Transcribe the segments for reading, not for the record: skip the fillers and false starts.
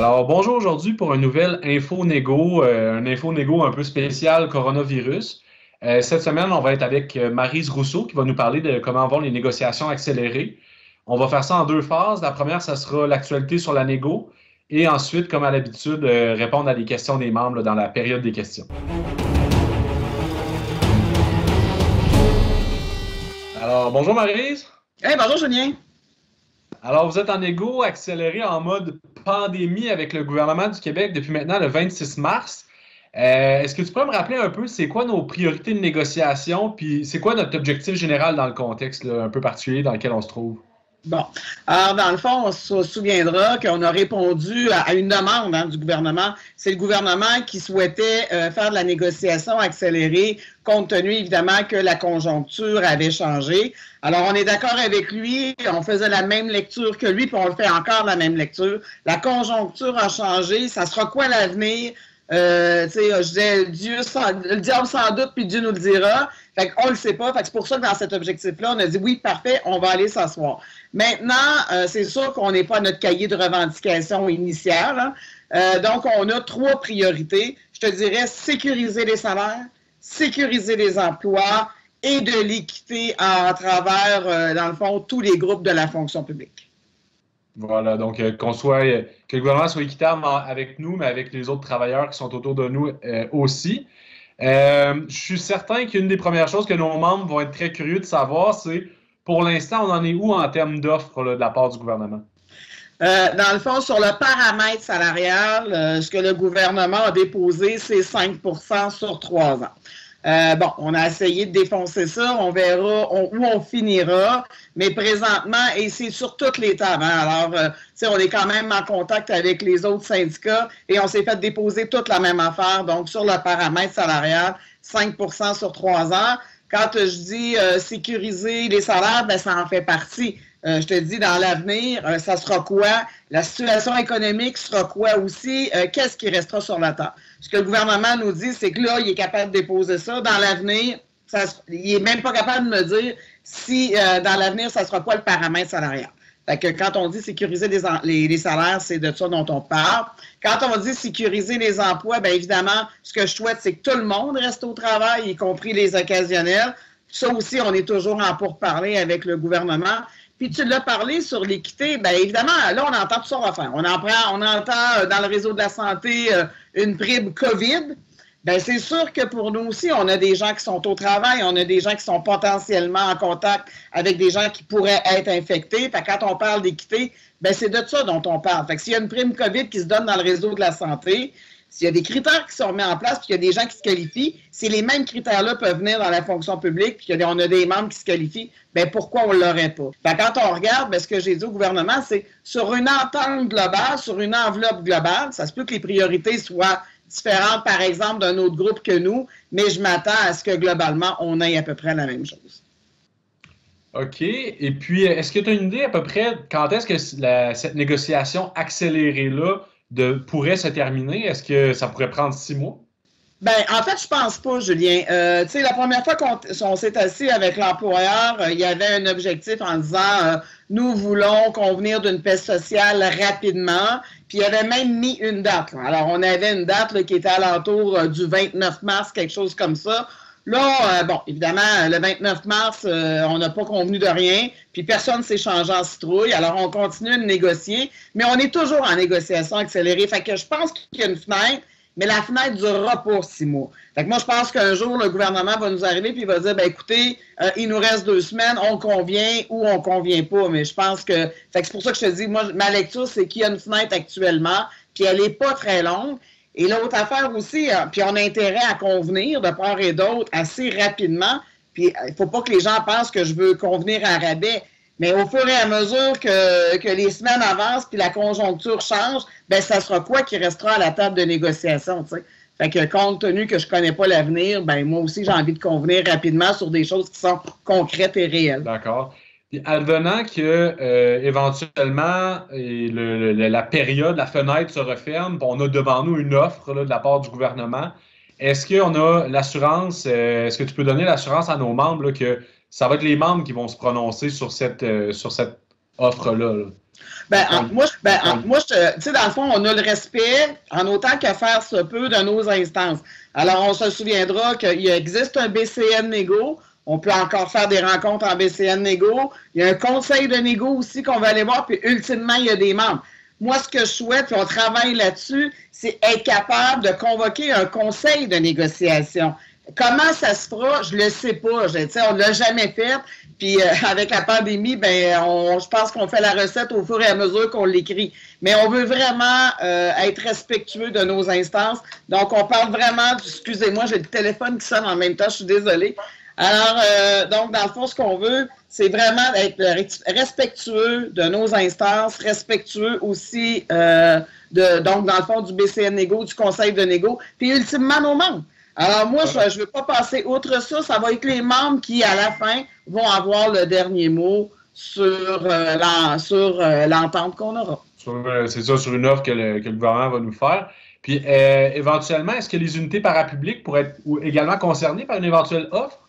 Alors, bonjour aujourd'hui pour une nouvelle info-négo, un info-négo un peu spécial coronavirus. Cette semaine, on va être avec Maryse Rousseau qui va nous parler de comment vont les négociations accélérées. On va faire ça en deux phases. La première, ça sera l'actualité sur la négo et ensuite, comme à l'habitude, répondre à des questions des membres là, dans la période des questions. Alors, bonjour Maryse. Hey, bonjour Julien. Alors, vous êtes en égo accéléré en mode pandémie avec le gouvernement du Québec depuis maintenant le 26 mars. Est-ce que tu peux me rappeler un peu c'est quoi nos priorités de négociation, puis c'est quoi notre objectif général dans le contexte là, un peu particulier dans lequel on se trouve? Bon, alors dans le fond, on se souviendra qu'on a répondu à une demande du gouvernement. C'est le gouvernement qui souhaitait faire de la négociation accélérée, compte tenu évidemment que la conjoncture avait changé. Alors, on est d'accord avec lui, on faisait la même lecture que lui, puis on le fait encore la même lecture. La conjoncture a changé, ça sera quoi l'avenir? Je disais, le diable sans doute, puis Dieu nous le dira. Fait qu'on le sait pas. Fait que c'est pour ça que dans cet objectif-là, on a dit oui, parfait, on va aller s'asseoir. Maintenant, c'est sûr qu'on n'est pas à notre cahier de revendication initial. Donc, on a trois priorités. Je te dirais sécuriser les salaires, sécuriser les emplois et de l'équité à travers, dans le fond, tous les groupes de la fonction publique. Voilà, donc que le gouvernement soit équitable avec nous, mais avec les autres travailleurs qui sont autour de nous aussi. Je suis certain qu'une des premières choses que nos membres vont être très curieux de savoir, c'est pour l'instant, on en est où en termes d'offres de la part du gouvernement? Dans le fond, sur le paramètre salarial, ce que le gouvernement a déposé, c'est 5 sur 3 ans. On a essayé de défoncer ça, on verra où on finira, mais présentement, et c'est sur toutes les tables. Alors, on est quand même en contact avec les autres syndicats et on s'est fait déposer toute la même affaire. Donc, sur le paramètre salarial, 5 sur 3 ans. Quand je dis sécuriser les salaires, ça en fait partie. Je te dis, dans l'avenir, ça sera quoi? La situation économique sera quoi aussi? Qu'est-ce qui restera sur la table? Ce que le gouvernement nous dit, c'est que là, il est capable de déposer ça. Dans l'avenir, il n'est même pas capable de me dire si, dans l'avenir, ça sera quoi le paramètre salarial. Fait que quand on dit sécuriser les salaires, c'est de ça dont on parle. Quand on dit sécuriser les emplois, bien évidemment, ce que je souhaite, c'est que tout le monde reste au travail, y compris les occasionnels. Ça aussi, on est toujours en pourparlers avec le gouvernement. Puis tu l'as parlé sur l'équité, bien évidemment, là, on entend tout ça refaire. On entend dans le réseau de la santé une prime COVID. Bien, c'est sûr que pour nous aussi, on a des gens qui sont au travail, on a des gens qui sont potentiellement en contact avec des gens qui pourraient être infectés. Fait que quand on parle d'équité, bien, c'est de ça dont on parle. Fait que s'il y a une prime COVID qui se donne dans le réseau de la santé, s'il y a des critères qui sont mis en place, puis qu'il y a des gens qui se qualifient, si les mêmes critères-là peuvent venir dans la fonction publique, puis qu'on a des membres qui se qualifient, bien, pourquoi on ne l'aurait pas? Bien, quand on regarde, bien, ce que j'ai dit au gouvernement, c'est sur une entente globale, sur une enveloppe globale, ça se peut que les priorités soient différentes, par exemple, d'un autre groupe que nous, mais je m'attends à ce que, globalement, on ait à peu près la même chose. OK. Et puis, est-ce que tu as une idée à peu près quand est-ce que cette négociation accélérée-là pourrait se terminer? Est-ce que ça pourrait prendre 6 mois? Ben, en fait, je pense pas, Julien. Tu sais, la première fois qu'on s'est assis avec l'employeur, il y avait un objectif en disant nous voulons convenir d'une paix sociale rapidement. Puis il avait même mis une date. Là. Alors, on avait une date là, qui était alentour du 29 mars, quelque chose comme ça. Là, évidemment, le 29 mars, on n'a pas convenu de rien, puis personne ne s'est changé en citrouille. Alors, on continue de négocier, mais on est toujours en négociation accélérée. Fait que je pense qu'il y a une fenêtre, mais la fenêtre durera pour 6 mois. Fait que moi, je pense qu'un jour, le gouvernement va nous arriver puis il va dire, ben écoutez, il nous reste 2 semaines, on convient ou on convient pas. Mais je pense que... Fait que c'est pour ça que je te dis, moi, ma lecture, c'est qu'il y a une fenêtre actuellement, puis elle n'est pas très longue. Et l'autre affaire aussi, puis on a intérêt à convenir de part et d'autre assez rapidement. Puis il ne faut pas que les gens pensent que je veux convenir à rabais. Mais au fur et à mesure que les semaines avancent puis la conjoncture change, bien, ça sera quoi qui restera à la table de négociation, tu sais? Fait que compte tenu que je ne connais pas l'avenir, ben moi aussi, j'ai envie de convenir rapidement sur des choses qui sont concrètes et réelles. D'accord. Puis, advenant que éventuellement la période, la fenêtre se referme, on a devant nous une offre là, de la part du gouvernement, est-ce qu'on a l'assurance, est-ce que tu peux donner l'assurance à nos membres là, que ça va être les membres qui vont se prononcer sur cette offre-là. Là. Moi, tu sais, dans le fond, on a le respect en autant qu'à faire se peut de nos instances. Alors, on se souviendra qu'il existe un BCN Négo. On peut encore faire des rencontres en BCN Négo. Il y a un conseil de négo aussi qu'on va aller voir. Puis, ultimement, il y a des membres. Moi, ce que je souhaite, puis on travaille là-dessus, c'est être capable de convoquer un conseil de négociation. Comment ça se fera, je ne le sais pas. On ne l'a jamais fait. Puis avec la pandémie, je pense qu'on fait la recette au fur et à mesure qu'on l'écrit. Mais on veut vraiment être respectueux de nos instances. Donc, on parle vraiment, excusez-moi, j'ai le téléphone qui sonne en même temps, je suis désolée. Alors, donc, dans le fond, ce qu'on veut, c'est vraiment être respectueux de nos instances, respectueux aussi, donc, dans le fond, du BCN Négo, du Conseil de négo, puis ultimement, nos membres. Alors, moi, je ne veux pas passer outre ça. Ça va être les membres qui, à la fin, vont avoir le dernier mot sur l'entente qu'on aura. C'est ça, sur une offre que le gouvernement va nous faire. Puis, éventuellement, est-ce que les unités parapubliques pourraient être également concernées par une éventuelle offre?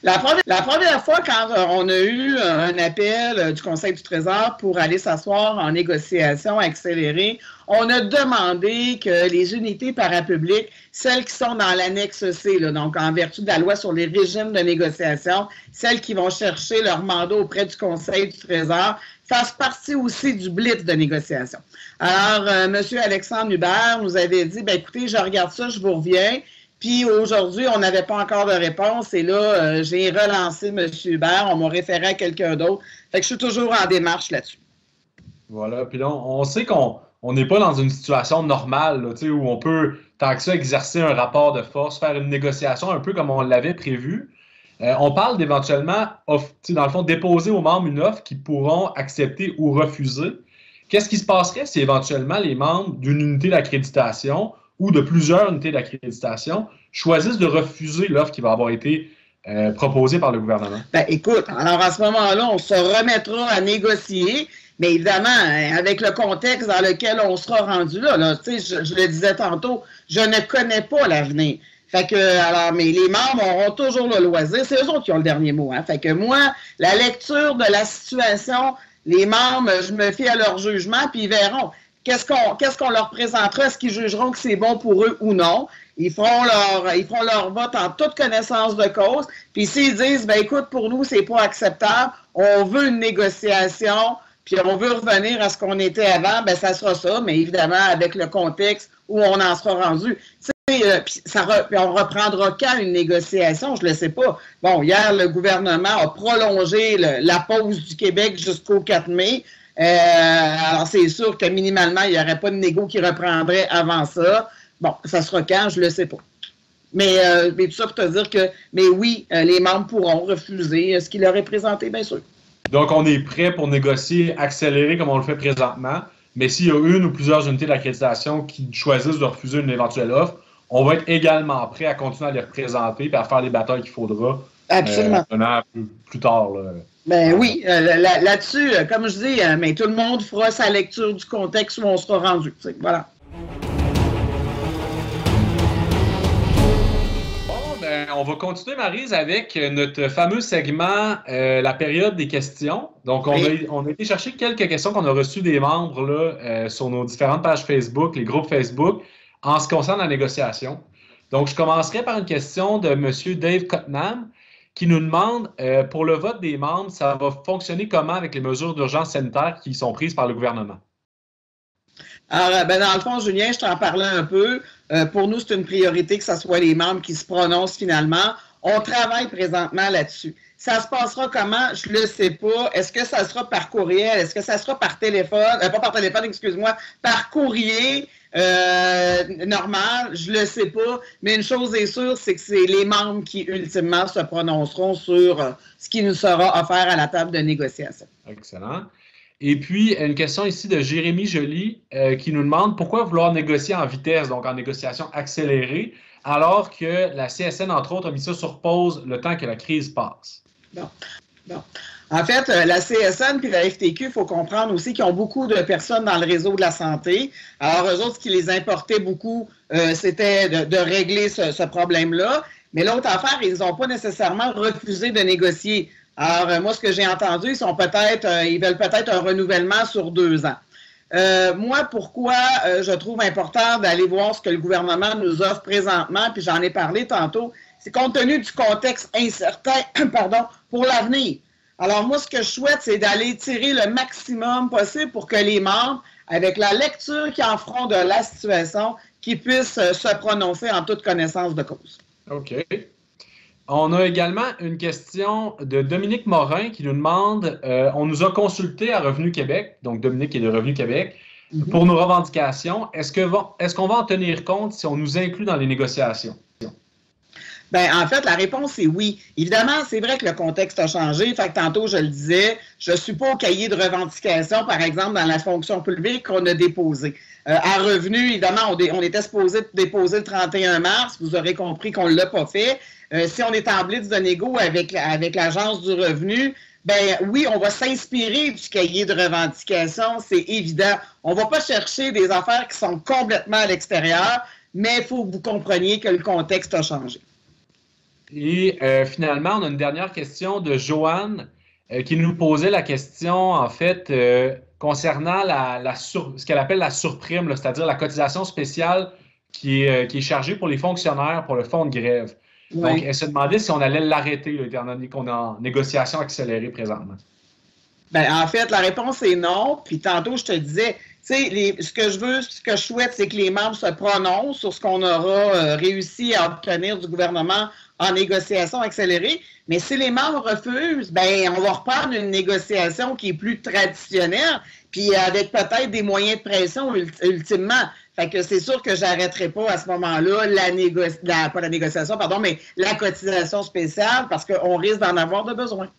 La première fois, quand on a eu un appel du Conseil du Trésor pour aller s'asseoir en négociation accélérée, on a demandé que les unités parapubliques, celles qui sont dans l'annexe C, là, donc en vertu de la loi sur les régimes de négociation, celles qui vont chercher leur mandat auprès du Conseil du Trésor, fassent partie aussi du blitz de négociation. Alors, M. Alexandre Hubert nous avait dit, écoutez, je regarde ça, je vous reviens. Puis aujourd'hui, on n'avait pas encore de réponse et là, j'ai relancé M. Hubert, on m'a référé à quelqu'un d'autre. Fait que je suis toujours en démarche là-dessus. Voilà, puis là, on sait qu'on n'est pas dans une situation normale là, où on peut, tant que ça, exercer un rapport de force, faire une négociation un peu comme on l'avait prévu. On parle d'éventuellement, dans le fond, déposer aux membres une offre qu'ils pourront accepter ou refuser. Qu'est-ce qui se passerait si éventuellement les membres d'une unité d'accréditation ou de plusieurs unités d'accréditation choisissent de refuser l'offre qui va avoir été proposée par le gouvernement? Écoute, alors à ce moment-là, on se remettra à négocier, mais évidemment, avec le contexte dans lequel on sera rendu là, je le disais tantôt, je ne connais pas l'avenir. Fait que, mais les membres auront toujours le loisir, c'est eux autres qui ont le dernier mot. Hein. Fait que moi, la lecture de la situation, les membres, je me fie à leur jugement, puis ils verront. Qu'est-ce qu'on leur présentera? Est-ce qu'ils jugeront que c'est bon pour eux ou non? Ils feront leur vote en toute connaissance de cause. Puis s'ils disent, écoute, pour nous, c'est pas acceptable, on veut une négociation, puis on veut revenir à ce qu'on était avant, ça sera ça, mais évidemment, avec le contexte où on en sera rendu. Puis on reprendra quand une négociation, je ne le sais pas. Bon, hier, le gouvernement a prolongé la pause du Québec jusqu'au 4 mai. Alors, c'est sûr que minimalement, il n'y aurait pas de négo qui reprendrait avant ça. Bon, ça sera quand, je ne le sais pas. Mais tout ça pour te dire que, mais oui, les membres pourront refuser ce qu'il leur est présenté, bien sûr. Donc, on est prêt pour négocier accéléré comme on le fait présentement, mais s'il y a une ou plusieurs unités d'accréditation qui choisissent de refuser une éventuelle offre, on va être également prêt à continuer à les représenter et à faire les batailles qu'il faudra. Absolument. Un an plus tard. Là. Oui, là-dessus, comme je dis, mais tout le monde fera sa lecture du contexte où on sera rendu. Voilà. On va continuer, Maryse, avec notre fameux segment, la période des questions. Donc, on a été chercher quelques questions qu'on a reçues des membres là, sur nos différentes pages Facebook, les groupes Facebook, en ce qui concerne la négociation. Donc, je commencerai par une question de M. Dave Cottenham qui nous demande, pour le vote des membres, ça va fonctionner comment avec les mesures d'urgence sanitaire qui sont prises par le gouvernement? Alors, dans le fond, Julien, je t'en parlais un peu. Pour nous, c'est une priorité que ce soit les membres qui se prononcent finalement. On travaille présentement là-dessus. Ça se passera comment? Je ne le sais pas. Est-ce que ça sera par courriel? Est-ce que ça sera par téléphone? Pas par téléphone, excuse-moi. Par courrier normal? Je ne le sais pas. Mais une chose est sûre, c'est que c'est les membres qui, ultimement, se prononceront sur ce qui nous sera offert à la table de négociation. Excellent. Et puis, une question ici de Jérémy Joly qui nous demande pourquoi vouloir négocier en vitesse, donc en négociation accélérée, alors que la CSN, entre autres, a mis ça sur pause le temps que la crise passe? Bon. En fait, la CSN puis la FTQ, il faut comprendre aussi qu'ils ont beaucoup de personnes dans le réseau de la santé. Alors, eux autres, ce qui les importait beaucoup, c'était de régler ce problème-là. Mais l'autre affaire, ils n'ont pas nécessairement refusé de négocier. Alors, moi, ce que j'ai entendu, ils veulent peut-être un renouvellement sur 2 ans. Moi, pourquoi je trouve important d'aller voir ce que le gouvernement nous offre présentement, puis j'en ai parlé tantôt, c'est compte tenu du contexte incertain, pardon, pour l'avenir. Alors, moi, ce que je souhaite, c'est d'aller tirer le maximum possible pour que les membres, avec la lecture qu'ils en feront de la situation, qu'ils puissent se prononcer en toute connaissance de cause. OK. On a également une question de Dominique Morin qui nous demande, on nous a consulté à Revenu Québec, donc Dominique est de Revenu Québec, pour nos revendications. Est-ce qu'on va en tenir compte si on nous inclut dans les négociations? Bien, en fait, la réponse est oui. Évidemment, c'est vrai que le contexte a changé. Fait que tantôt, je le disais, je ne suis pas au cahier de revendication, par exemple, dans la fonction publique qu'on a déposé. À Revenu, évidemment, on était supposé déposer le 31 mars. Vous aurez compris qu'on ne l'a pas fait. Si on est en blitz de négo avec l'Agence du revenu, ben oui, on va s'inspirer du cahier de revendication, c'est évident. On ne va pas chercher des affaires qui sont complètement à l'extérieur, mais il faut que vous compreniez que le contexte a changé. Et finalement, on a une dernière question de Joanne qui nous posait la question, en fait, concernant ce qu'elle appelle la surprime, c'est-à-dire la cotisation spéciale qui est chargée pour les fonctionnaires pour le fonds de grève. Oui. Donc, elle se demandait si on allait l'arrêter, étant donné qu'on est en négociation accélérée présentement. Bien, en fait, la réponse est non. Puis tantôt, je te disais, tu sais, ce que je souhaite, c'est que les membres se prononcent sur ce qu'on aura réussi à obtenir du gouvernement en négociation accélérée. Mais si les membres refusent, bien, on va reprendre une négociation qui est plus traditionnelle, puis avec peut-être des moyens de pression ultimement. Fait que c'est sûr que j'arrêterai pas à ce moment-là pas la négociation, pardon, mais la cotisation spéciale parce qu'on risque d'en avoir de besoin.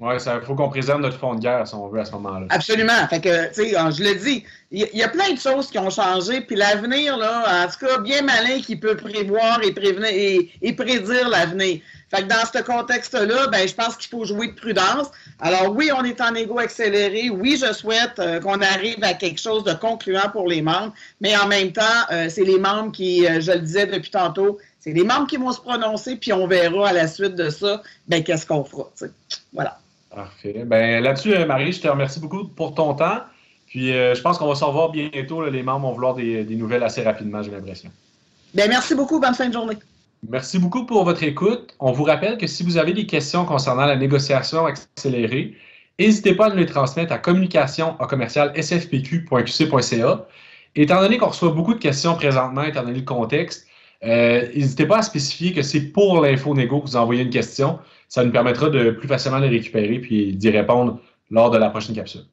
Oui, il faut qu'on préserve notre fonds de guerre si on veut à ce moment-là. Absolument. Fait que, tu sais, je le dis, il y a plein de choses qui ont changé, puis l'avenir, là, en tout cas, bien malin qui peut prévoir et prédire l'avenir. Fait que dans ce contexte-là, ben, je pense qu'il faut jouer de prudence. Alors oui, on est en égo accéléré. Oui, je souhaite qu'on arrive à quelque chose de concluant pour les membres, mais en même temps, c'est les membres qui, je le disais depuis tantôt, c'est les membres qui vont se prononcer, puis on verra à la suite de ça, ben, qu'est-ce qu'on fera. T'sais. Voilà. Parfait. Ben, là-dessus, Marie, je te remercie beaucoup pour ton temps. Puis je pense qu'on va se revoir bientôt. Là, les membres vont vouloir des nouvelles assez rapidement, j'ai l'impression. Bien, merci beaucoup. Bonne fin de journée. Merci beaucoup pour votre écoute. On vous rappelle que si vous avez des questions concernant la négociation accélérée, n'hésitez pas à nous les transmettre à communication@sfpq.qc.ca. Étant donné qu'on reçoit beaucoup de questions présentement, étant donné le contexte, n'hésitez pas à spécifier que c'est pour l'info-négo que vous envoyez une question. Ça nous permettra de plus facilement les récupérer puis d'y répondre lors de la prochaine capsule.